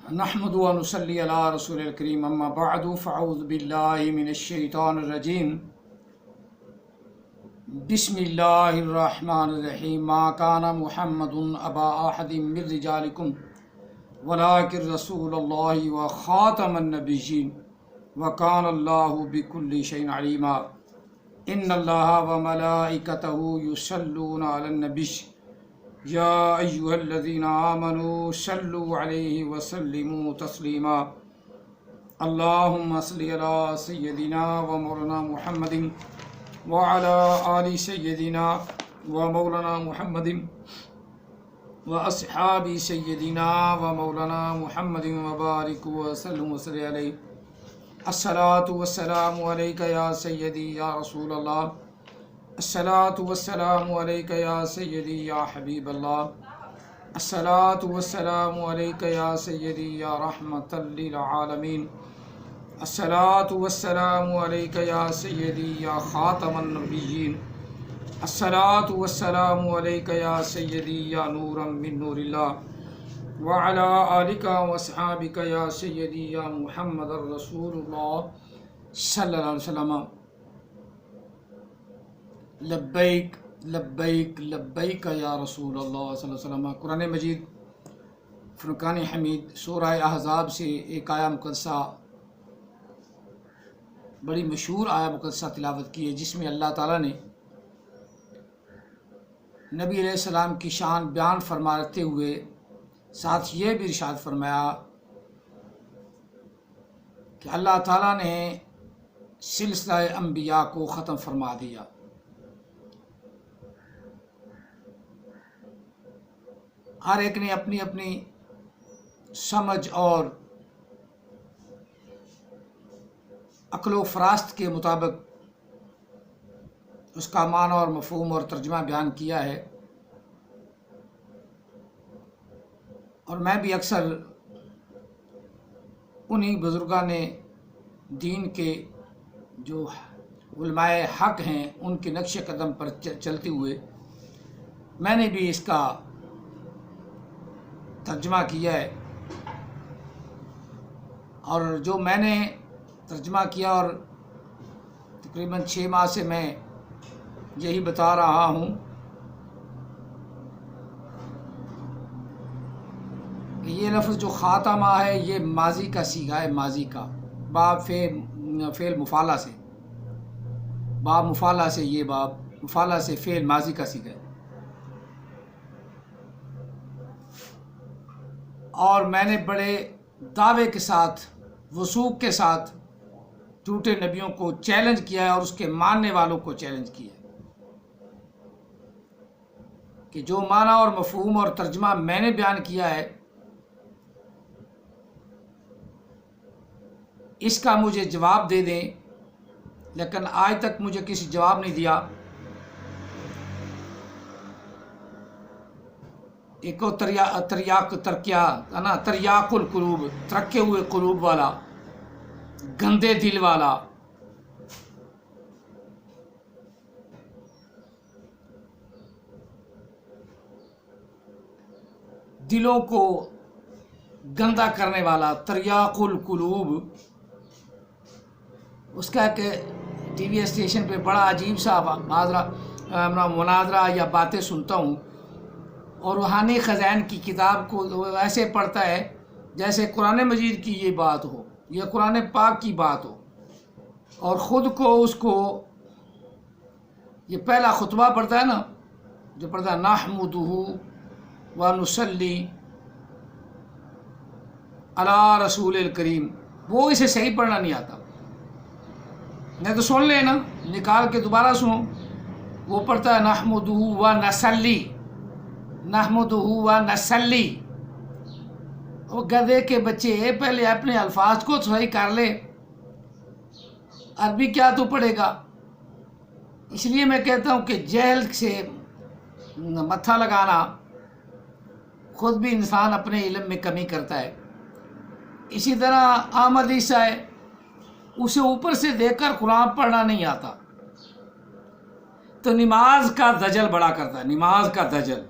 نحمد و نصلی علی رسول الکریم اما بعد فاعوذ باللہ من الشیطان الرجیم بسم اللہ الرحمن الرحیم ما کان محمد ابا احد من رجالکم ولکن رسول اللہ و خاتم النبیین وکان اللہ بکل شیء علیما ان اللہ و ملائکتہ یصلون علی النبی یا ایہا الذین آمنوا صلوا علیہ وسلموا تسلیما اللہم صل علی سیدنا و مولانا محمد وعلی آل سیدنا و مولانا محمد و اصحاب سیدنا و مولانا محمد وبارک وسلم وصلی علیہ الصلاۃ والسلام علیک یا سیدی یا رسول اللہ الصلاۃ والسلام علیک یا سیدی یا حبیب اللہ الصلاۃ والسلام علیک یا سیدی یا رحمۃ للعالمین الصلاۃ والسلام علیک یا سیدی یا خاتم النبیین الصلاۃ والسلام علیک یا سیدی یا نورا من نور اللہ وعلی آلک واصحابک یا سیدی یا محمد الرسول اللہ صلی اللہ علیہ وسلم لبیک لبیک لبیک یا رسول اللہ صلی اللہ علیہ وسلم۔ قرآن مجید فرقان حمید سورہ احزاب سے ایک آیہ مقدسہ، بڑی مشہور آیہ مقدسہ تلاوت کی ہے، جس میں اللہ تعالیٰ نے نبی علیہ السلام کی شان بیان فرماتے ہوئے ساتھ یہ بھی ارشاد فرمایا کہ اللہ تعالیٰ نے سلسلہ انبیاء کو ختم فرما دیا۔ ہر ایک نے اپنی اپنی سمجھ اور عقل و فراست کے مطابق اس کا معنی اور مفہوم اور ترجمہ بیان کیا ہے، اور میں بھی اکثر انہی بزرگان دین کے جو علماء حق ہیں ان کے نقش قدم پر چلتے ہوئے میں نے بھی اس کا ترجمہ کیا ہے، اور جو میں نے ترجمہ کیا اور تقریباً 6 ماہ سے میں یہی بتا رہا ہوں کہ یہ لفظ جو خاتمہ ہے یہ ماضی کا صیغہ ہے، ماضی کا باب فعل مفعلہ سے، باب مفعلہ سے، یہ باب مفعلہ سے فعل ماضی کا صیغہ ہے، اور میں نے بڑے دعوے کے ساتھ وثوق کے ساتھ جھوٹے نبیوں کو چیلنج کیا ہے اور اس کے ماننے والوں کو چیلنج کیا ہے کہ جو معنی اور مفہوم اور ترجمہ میں نے بیان کیا ہے اس کا مجھے جواب دے دیں، لیکن آج تک مجھے کسی جواب نہیں دیا۔ ایک تریاق القلوب، ترکے ہوئے قلوب والا، گندے دل والا، دلوں کو گندا کرنے والا، تریاق القلوب، اس کا کہ ٹی وی اسٹیشن پہ بڑا عجیب سا مناظرہ یا باتیں سنتا ہوں، اور روحانی خزائن کی کتاب کو ایسے پڑھتا ہے جیسے قرآن مجید کی یہ بات ہو یا قرآن پاک کی بات ہو، اور خود کو اس کو یہ پہلا خطبہ پڑھتا ہے نا، جو پڑھتا ہے نحمدہ و نصلی علی رسول الکریم، وہ اسے صحیح پڑھنا نہیں آتا، نہیں تو سن لینا، نکال کے دوبارہ سنو۔ وہ پڑھتا ہے نحمدہ و نصلی، نحمدہ و نصلی۔ وہ گدھے کے بچے پہلے اپنے الفاظ کو صحیح کر لے، عربی کیا تو پڑھے گا۔ اس لیے میں کہتا ہوں کہ جہل سے متھا لگانا، خود بھی انسان اپنے علم میں کمی کرتا ہے۔ اسی طرح احمد عیسیٰ ہے، اسے اوپر سے دیکھ کر قرآن پڑھنا نہیں آتا، تو نماز کا دجل بڑا کرتا ہے، نماز کا دجل۔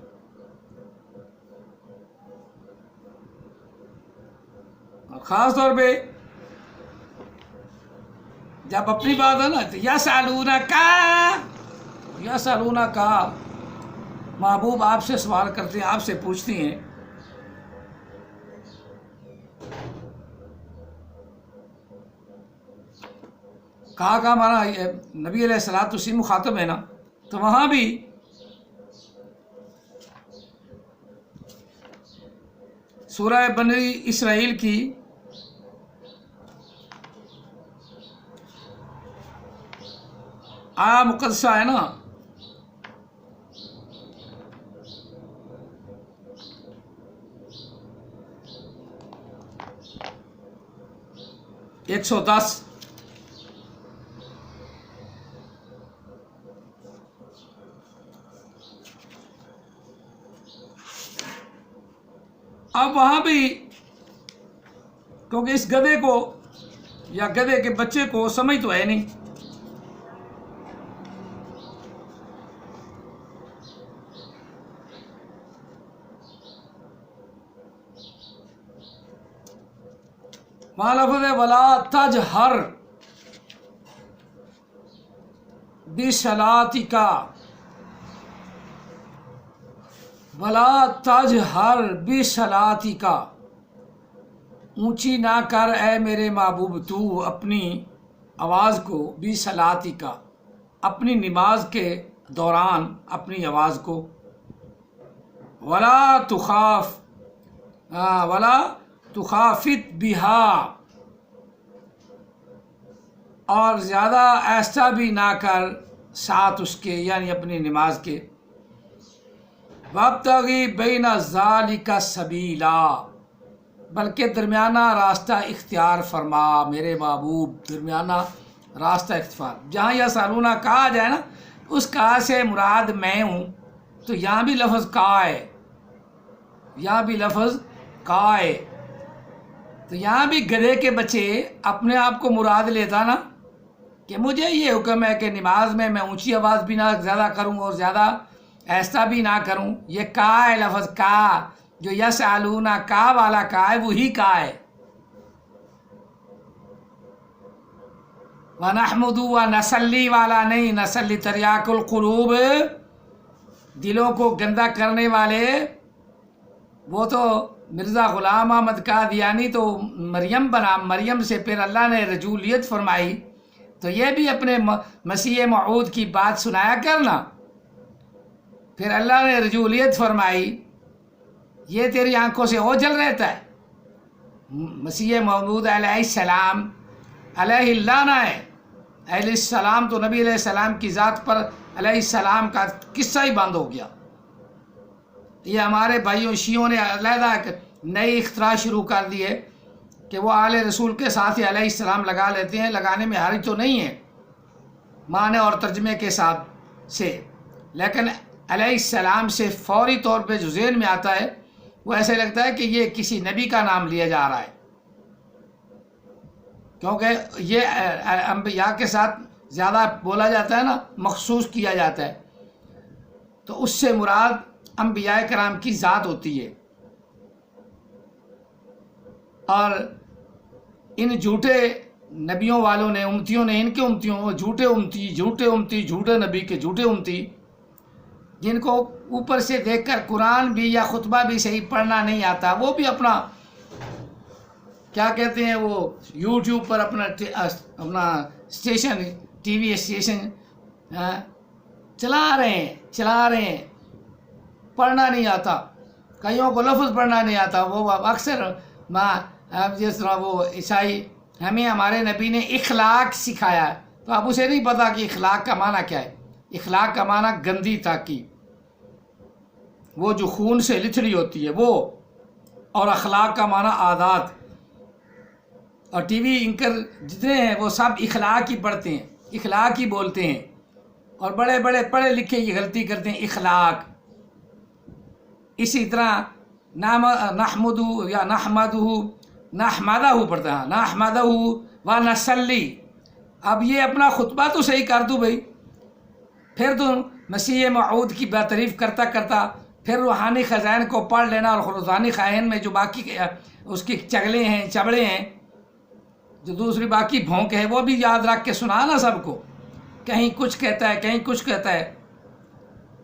اور خاص طور پہ جب اپنی بات ہے نا تو یسالونہ کا محبوب آپ سے سوال کرتے ہیں، آپ سے پوچھتی ہیں. کا مانا نبی علیہ الصلوۃ والسلام مخاطب ہے نا، تو وہاں بھی سورہ بنی اسرائیل کی آیا مقدسہ ہے نا، ایک 110. اب وہاں بھی کیونکہ اس گدھے کو یا گدھے کے بچے کو سمجھ تو ہے نہیں، وہاں لفظ ہے ولا تجہر بصلاتک، ولا تجہر بصلاتک، اونچی نہ کر اے میرے محبوب تو اپنی آواز کو، بصلاتک، اپنی نماز کے دوران اپنی آواز کو، ولا تخافت بہا، اور زیادہ ایسا بھی نہ کر ساتھ اس کے، یعنی اپنی نماز کے. وابتغی بین ذالک سبیلا، بلکہ درمیانہ راستہ اختیار فرما میرے محبوب، درمیانہ راستہ اختیار. جہاں یہ سالونہ کہا جائے نا، اس کا سے مراد میں ہوں، تو یہاں بھی لفظ کا ہے، یہاں بھی لفظ کا ہے. تو یہاں بھی گدھے کے بچے اپنے آپ کو مراد لیتا نا کہ مجھے یہ حکم ہے کہ نماز میں اونچی آواز بھی نہ زیادہ کروں اور زیادہ ایسا بھی نہ کروں. یہ کا ہے، لفظ کا جو یسالونہ کا والا کا ہے وہی کا ہے. وَنَحْمُدُ وَنَصَلِّ والا نہیں، نصلی تریاق القلوب، دلوں کو گندا کرنے والے. وہ تو مرزا غلام احمد قادیانی تو مریم بنا، مریم سے پھر اللہ نے رجولیت فرمائی، تو یہ بھی اپنے مسیح موعود کی بات سنایا کرنا. پھر اللہ نے رجولیت فرمائی، یہ تیری آنکھوں سے اوجھل رہتا ہے. مسیح موعود علیہ السلام علیہ اللعنہ ہے. علیہ السلام تو نبی علیہ السلام کی ذات پر علیہ السلام کا قصہ ہی بند ہو گیا. یہ ہمارے بھائیوں شیعوں نے علیحدہ نئی اختراع شروع کر دی ہے کہ وہ آل رسول کے ساتھ ہی علیہ السلام لگا لیتے ہیں. لگانے میں حرج تو نہیں ہے معنی اور ترجمے کے ساتھ سے، لیکن علیہ السلام سے فوری طور پہ جو ذہن میں آتا ہے وہ ایسے لگتا ہے کہ یہ کسی نبی کا نام لیا جا رہا ہے، کیونکہ یہ انبیاء کے ساتھ زیادہ بولا جاتا ہے نا، مخصوص کیا جاتا ہے. تو اس سے مراد انبیاء کرام کی ذات ہوتی ہے. اور ان جھوٹے نبیوں والوں نے، امتیوں نے، ان کے امتیوں، جھوٹے امتی، جھوٹے نبی کے جھوٹے امتی، جن کو اوپر سے دیکھ کر قرآن بھی یا خطبہ بھی صحیح پڑھنا نہیں آتا، وہ بھی اپنا کیا کہتے ہیں، وہ یوٹیوب پر اپنا اسٹیشن، ٹی وی اسٹیشن چلا رہے ہیں. پڑھنا نہیں آتا، کئیوں کو لفظ پڑھنا نہیں آتا. وہ اکثر جس طرح وہ عیسائی، ہمیں ہمارے نبی نے اخلاق سکھایا ہے، تو اب اسے نہیں پتا کہ اخلاق کا معنی کیا ہے. اخلاق کا معنی گندی تاکی، وہ جو خون سے لتھڑی ہوتی ہے وہ، اور اخلاق کا معنی عادات. اور ٹی وی اینکر جتنے ہیں وہ سب اخلاق ہی پڑھتے ہیں، اخلاق ہی بولتے ہیں، اور بڑے بڑے پڑھے لکھے یہ غلطی کرتے ہیں، اخلاق. اسی طرح نحمدہ یا نحمدہ پڑھتا ہے، نحمدہ ونصلی. اب یہ اپنا خطبہ تو صحیح کر دوں بھائی، پھر تو مسیح موعود کی تعریف کرتا پھر روحانی خزائن کو پڑھ لینا، اور روحانی خزائن میں جو باقی اس کی چگلے ہیں، چبڑے ہیں، جو دوسری باقی بھونک ہے، وہ بھی یاد رکھ کے سنانا سب کو، کہیں کچھ کہتا ہے کہیں کچھ کہتا ہے۔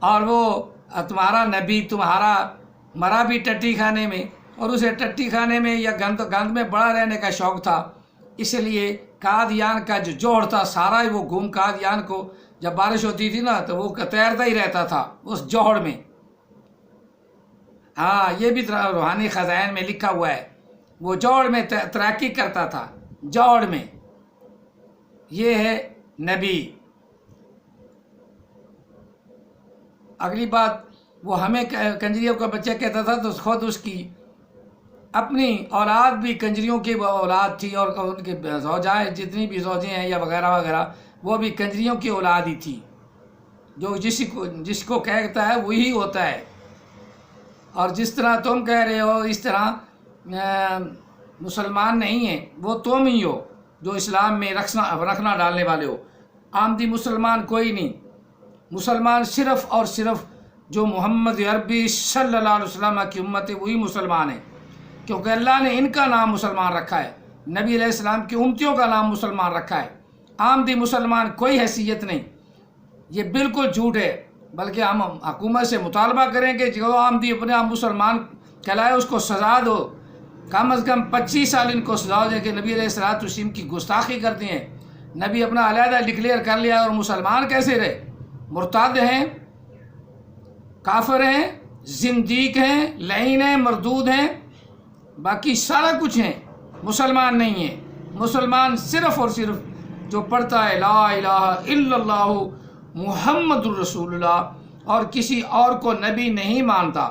اور وہ تمہارا نبی تمہارا مرا بھی ٹٹی خانے میں، اور اسے ٹٹی خانے میں یا گند میں بڑا رہنے کا شوق تھا، اس لیے قادیان کا جو جوڑ تھا سارا ہی وہ گھوم قادیان کو، جب بارش ہوتی تھی نا تو وہ تیرتا ہی رہتا تھا اس جوڑ میں۔ ہاں، یہ بھی روحانی خزائن میں لکھا ہوا ہے، وہ جوڑ میں تیراکی کرتا تھا، جوڑ میں۔ یہ ہے نبی۔ اگلی بات، وہ ہمیں کنجریوں کا بچہ کہتا تھا تو خود اس کی اپنی اولاد بھی کنجریوں کی اولاد تھی، اور ان کے زوجائیں جتنی بھی زوجیں ہیں یا وغیرہ وغیرہ وہ بھی کنجریوں کی اولاد ہی تھی۔ جو جس کو کہتا ہے وہی ہوتا ہے، اور جس طرح تم کہہ رہے ہو اس طرح مسلمان نہیں ہیں، وہ تم ہی ہو جو اسلام میں رکھنا ڈالنے والے ہو۔ عامدی مسلمان کوئی نہیں، مسلمان صرف اور صرف جو محمد عربی صلی اللہ علیہ وسلم کی امت ہے وہی مسلمان ہے، کیونکہ اللہ نے ان کا نام مسلمان رکھا ہے، نبی علیہ السلام کی امتیوں کا نام مسلمان رکھا ہے۔ عامدی مسلمان کوئی حیثیت نہیں، یہ بالکل جھوٹ ہے۔ بلکہ ہم حکومت سے مطالبہ کریں کہ جو عامدی اپنے آپ مسلمان کہلائے اس کو سزا دو، کم از کم 25 سال ان کو سزا دے کہ نبی علیہ السلام کی گستاخی کرتے ہیں۔ نبی اپنا علیحدہ ڈکلیئر کر لیا اور مسلمان کیسے رہے؟ مرتد ہیں، کافر ہیں، زندیق ہیں، لعین ہیں، مردود ہیں، باقی سارا کچھ ہیں، مسلمان نہیں ہیں۔ مسلمان صرف اور صرف جو پڑھتا ہے لا الہ الا اللہ محمد الرسول اللہ، اور کسی اور کو نبی نہیں مانتا،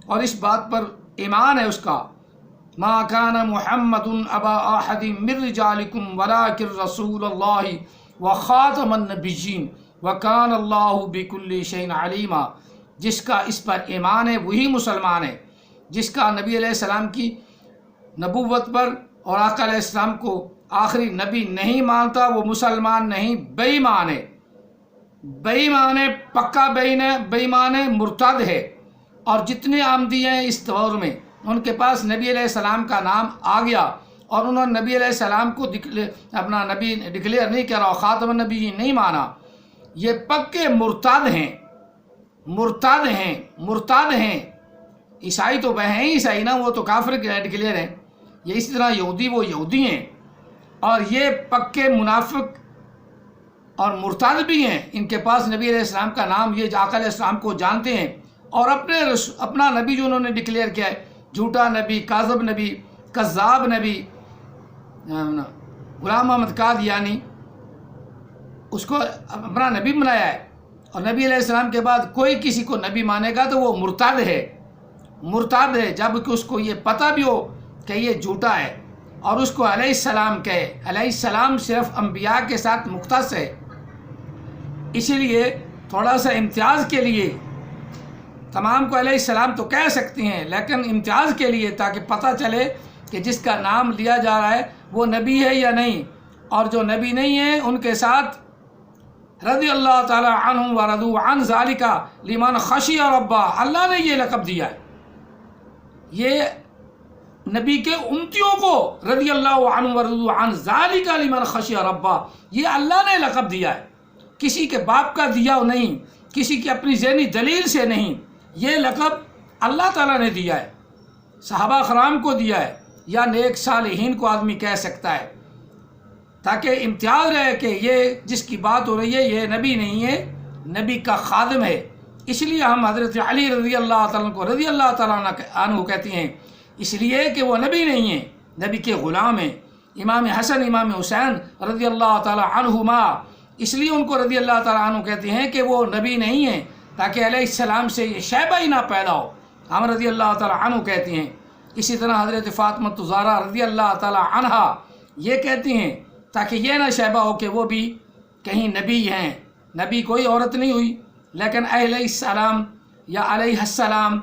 اور اس بات پر ایمان ہے اس کا، ما کان محمد ابا احد من رجالکم ولکن رسول اللہ وخاتم النبیین وکان اللہ بکل شیء علیما۔ جس کا اس پر ایمان ہے وہی مسلمان ہے، جس کا نبی علیہ السلام کی نبوت پر اور آقا علیہ السلام کو آخری نبی نہیں مانتا وہ مسلمان نہیں، بے ایمان ہے، بے ایمان ہے، پکا بے ایمان ہے، مرتد ہے۔ اور جتنے عامدی ہیں اس دور میں ان کے پاس نبی علیہ السلام کا نام آ گیا، اور انہوں نے نبی علیہ السلام کو اپنا نبی ڈکلیئر نہیں کرا، خاتم النبی نہیں مانا، یہ پکے مرتد ہیں، مرتد ہیں، مرتد ہیں۔ عیسائی تو وہ ہیں عیسائی نا، وہ تو کافر ڈکلیئر ہیں۔ یہ اسی طرح یہودی وہ یہودی ہیں، اور یہ پکے منافق اور مرتد بھی ہیں۔ ان کے پاس نبی علیہ السلام کا نام، یہ آقا علیہ السلام کو جانتے ہیں، اور اپنا نبی جو انہوں نے ڈکلیئر کیا ہے، جھوٹا نبی، کاذب نبی، کذاب نبی، غلام محمد قادیانی، اس کو اپنا نبی بنایا ہے۔ اور نبی علیہ السلام کے بعد کوئی کسی کو نبی مانے گا تو وہ مرتد ہے، مرتد ہے، جب کہ اس کو یہ پتہ بھی ہو کہ یہ جھوٹا ہے، اور اس کو علیہ السلام کہے۔ علیہ السلام صرف انبیاء کے ساتھ مختص ہے، اسی لیے تھوڑا سا امتیاز کے لیے تمام کو علیہ السلام تو کہہ سکتے ہیں، لیکن امتیاز کے لیے تاکہ پتہ چلے کہ جس کا نام لیا جا رہا ہے وہ نبی ہے یا نہیں، اور جو نبی نہیں ہے ان کے ساتھ رضی اللہ تعالی عنہم ورضوا عن ذالک لمن خشی ربہ، اللہ نے یہ لقب دیا ہے، یہ نبی کے امتیوں کو رضی اللہ عنہم ورضوا عن ذالک لمن خشی ربہ، یہ اللہ نے لقب دیا ہے، کسی کے باپ کا دیا نہیں، کسی کی اپنی ذہنی دلیل سے نہیں، یہ لقب اللہ تعالیٰ نے دیا ہے، صحابہ کرام کو دیا ہے، یا نیک صالحین کو آدمی کہہ سکتا ہے، تاکہ امتیاز رہے کہ یہ جس کی بات ہو رہی ہے یہ نبی نہیں ہے، نبی کا خادم ہے۔ اس لیے ہم حضرت علی رضی اللہ تعالیٰ کو رضی اللہ تعالیٰ عنہ کہتے ہیں، اس لیے کہ وہ نبی نہیں ہیں، نبی کے غلام ہیں۔ امام حسن، امام حسین رضی اللہ تعالیٰ عنہما، اس لیے ان کو رضی اللہ تعالیٰ عنہ کہتے ہیں کہ وہ نبی نہیں ہیں، تاکہ علیہ السلام سے یہ شیبہ ہی نہ پیدا ہو، ہم رضی اللہ تعالیٰ عنہ کہتے ہیں۔ اسی طرح حضرت فاطمہ الزہرا رضی اللہ تعالیٰ عنہا یہ کہتی ہیں تاکہ یہ نہ شیبہ ہو کہ وہ بھی کہیں نبی ہیں، نبی کوئی عورت نہیں ہوئی، لیکن علیہ السلام یا علیہ السلام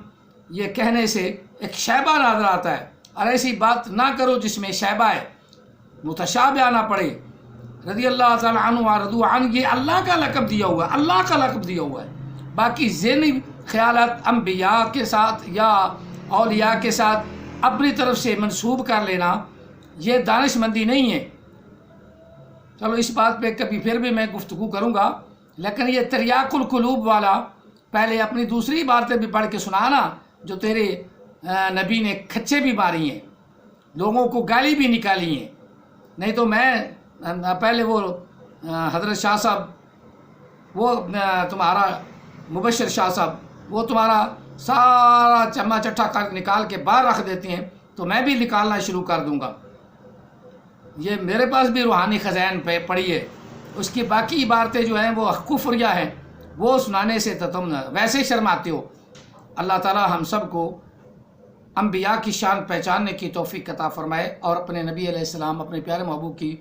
یہ کہنے سے ایک شیبہ نظر آتا ہے، اور ایسی بات نہ کرو جس میں شیبہ ہے، متشابہ نہ پڑے۔ رضی اللہ تعالیٰ عنہ ورضوا عنہ، یہ اللہ کا لقب دیا ہوا ہے، اللہ کا لقب دیا ہوا ہے، باقی ذہنی خیالات انبیاء کے ساتھ یا اولیاء کے ساتھ اپنی طرف سے منسوب کر لینا یہ دانش مندی نہیں ہے۔ چلو اس بات پہ کبھی پھر بھی میں گفتگو کروں گا، لیکن یہ تریاق القلوب والا پہلے اپنی دوسری باتیں بھی پڑھ کے سنانا جو تیرے نبی نے کھچے بھی ماری ہیں، لوگوں کو گالی بھی نکالی ہیں، نہیں تو میں پہلے وہ حضرت شاہ صاحب وہ تمہارا مبشر شاہ صاحب وہ تمہارا سارا چما چٹھا کر نکال کے باہر رکھ دیتے ہیں تو میں بھی نکالنا شروع کر دوں گا۔ یہ میرے پاس بھی روحانی خزائن پہ پڑی ہے، اس کی باقی عبارتیں جو ہیں وہ کفریہ ہیں، وہ سنانے سے تو تم ویسے شرماتے ہو۔ اللہ تعالی ہم سب کو انبیاء کی شان پہچاننے کی توفیق عطا فرمائے اور اپنے نبی علیہ السلام اپنے پیارے محبوب کی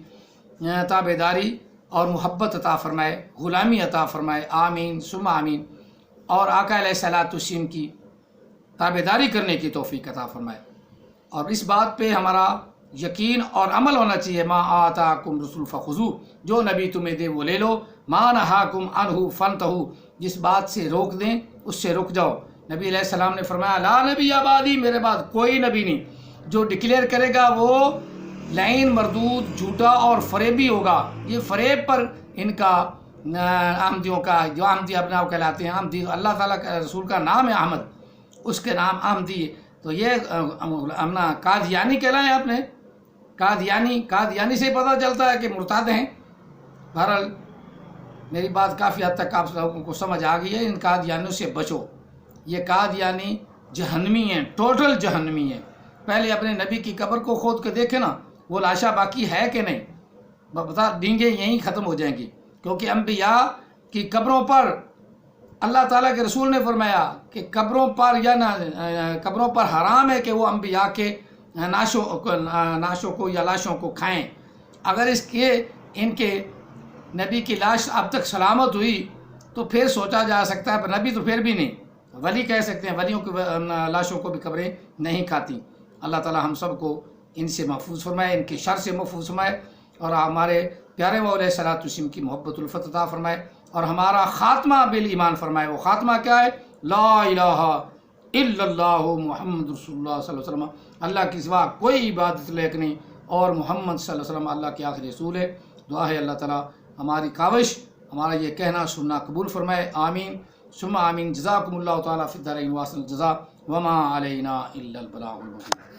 تابعداری اور محبت عطا فرمائے، غلامی عطا فرمائے، آمین ثم آمین، اور آقا علیہ الصلوۃ والسلام کی تابعداری کرنے کی توفیق عطا فرمائے۔ اور اس بات پہ ہمارا یقین اور عمل ہونا چاہیے، ما آتاکم رسول فخذوہ، جو نبی تمہیں دے وہ لے لو، ما نہاکم عنہ فانتہوا، جس بات سے روک دیں اس سے رک جاؤ۔ نبی علیہ السلام نے فرمایا لا نبی بعدی، میرے بعد کوئی نبی نہیں، جو ڈکلیئر کرے گا وہ لعین مردود جھوٹا اور فریبی ہوگا۔ یہ فریب پر ان کا احمدیوں کا جو احمدی ابناء کہلاتے ہیں، احمدی اللہ تعالیٰ کا رسول کا نام ہے احمد، اس کے نام احمدی، تو یہ اپنا قادیانی کہلائیں آپ نے، قادیانی سے پتہ چلتا ہے کہ مرتد ہیں۔ بہرحال میری بات کافی حد تک آپ لوگوں کو سمجھ آ گئی ہے، ان قادیانیوں سے بچو، یہ قادیانی جہنمی ہیں، ٹوٹل جہنمی ہیں۔ پہلے اپنے نبی کی قبر کو کھود کے دیکھیں نا، وہ لاشا باقی ہے کہ نہیں، بتا ڈینگیں یہیں ختم ہو جائیں گی، کیونکہ انبیاء کی قبروں پر اللہ تعالیٰ کے رسول نے فرمایا کہ قبروں پر حرام ہے کہ وہ انبیاء کے ناشوں کو یا لاشوں کو کھائیں۔ اگر ان کے نبی کی لاش اب تک سلامت ہوئی تو پھر سوچا جا سکتا ہے، پر نبی تو پھر بھی نہیں، ولی کہہ سکتے ہیں، ولیوں کی لاشوں کو بھی قبریں نہیں کھاتی۔ اللہ تعالیٰ ہم سب کو ان سے محفوظ فرمائے، ان کے شر سے محفوظ فرمائے، اور ہمارے پیارے مولا علیہ الصلوۃ والسلام کی محبت الفت عطا فرمائے، اور ہمارا خاتمہ بالایمان فرمائے۔ وہ خاتمہ کیا ہے؟ لا الہ الا اللہ محمد رسول اللہ صلی اللہ علیہ وسلم، اللہ کی سوا کوئی عبادت لائق نہیں، اور محمد صلی اللہ علیہ وسلم اللہ کے آخری رسول ہے۔ دعا ہے اللہ تعالیٰ ہماری کاوش، ہمارا یہ کہنا سننا قبول فرمائے، آمین ثم آمین۔ جزاکم اللہ تعالیٰ فی الدارین واحسن الجزاء، وما علینا الا البلاغ المبین۔